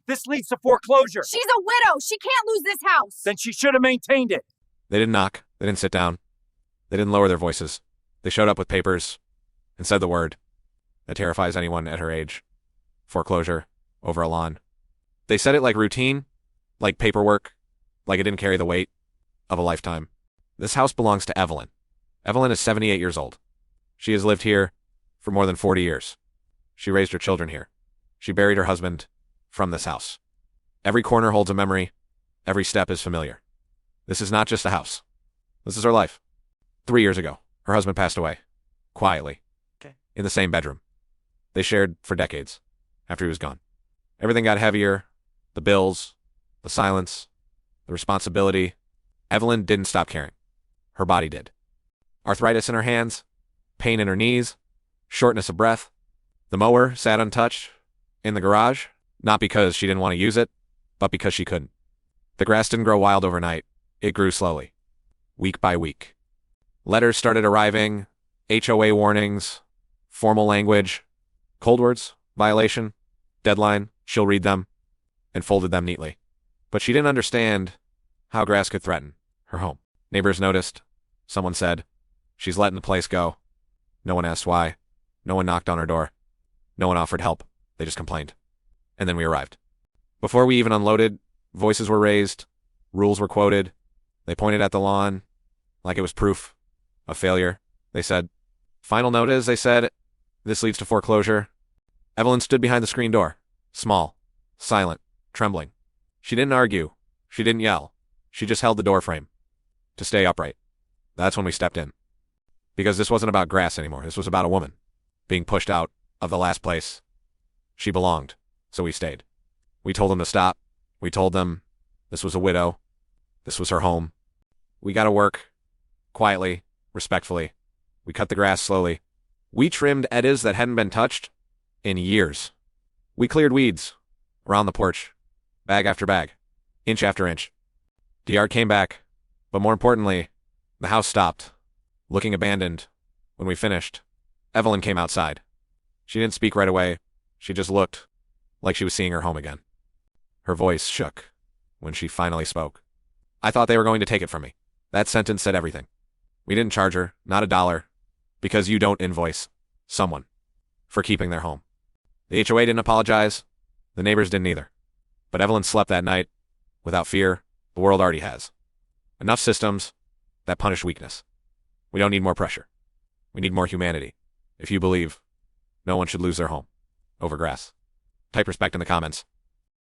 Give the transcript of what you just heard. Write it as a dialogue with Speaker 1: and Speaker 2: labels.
Speaker 1: This leads to foreclosure.
Speaker 2: She's a widow. She can't lose this house.
Speaker 1: Then she should have maintained it.
Speaker 3: They didn't knock. They didn't sit down. They didn't lower their voices. They showed up with papers and said the word that terrifies anyone at her age. Foreclosure over a lawn. They said it like routine, like paperwork, like it didn't carry the weight of a lifetime. This house belongs to Evelyn. Evelyn is 78 years old. She has lived here for more than 40 years. She raised her children here. She buried her husband from this house. Every corner holds a memory. Every step is familiar. This is not just a house. This is her life. 3 years ago, her husband passed away. Quietly. In the same bedroom. They shared for decades after he was gone. Everything got heavier. The bills, the silence, the responsibility. Evelyn didn't stop caring. Her body did. Arthritis in her hands, pain in her knees, shortness of breath. The mower sat untouched in the garage, not because she didn't want to use it, but because she couldn't. The grass didn't grow wild overnight. It grew slowly, week by week. Letters started arriving, HOA warnings, formal language, cold words, violation, deadline. She'll read them and folded them neatly. But she didn't understand how grass could threaten her home. Neighbors noticed. Someone said, she's letting the place go. No one asked why. No one knocked on her door. No one offered help. They just complained. And then we arrived. Before we even unloaded, voices were raised. Rules were quoted. They pointed at the lawn like it was proof of failure. They said, final note is, they said, this leads to foreclosure. Evelyn stood behind the screen door, small, silent, trembling. She didn't argue. She didn't yell. She just held the door frame to stay upright. That's when we stepped in. Because this wasn't about grass anymore. This was about a woman being pushed out of the last place she belonged. So we stayed. We told them to stop. We told them this was a widow. This was her home. We got to work quietly, respectfully. We cut the grass slowly. We trimmed edges that hadn't been touched in years. We cleared weeds around the porch, bag after bag, inch after inch. DR came back, but more importantly, the house stopped, looking abandoned. When we finished, Evelyn came outside. She didn't speak right away. She just looked like she was seeing her home again. Her voice shook when she finally spoke. I thought they were going to take it from me. That sentence said everything. We didn't charge her, not $1, because you don't invoice someone for keeping their home. The HOA didn't apologize. The neighbors didn't either. But Evelyn slept that night without fear. The world already has. Enough systems that punish weakness. We don't need more pressure. We need more humanity. If you believe no one should lose their home over grass, type respect in the comments.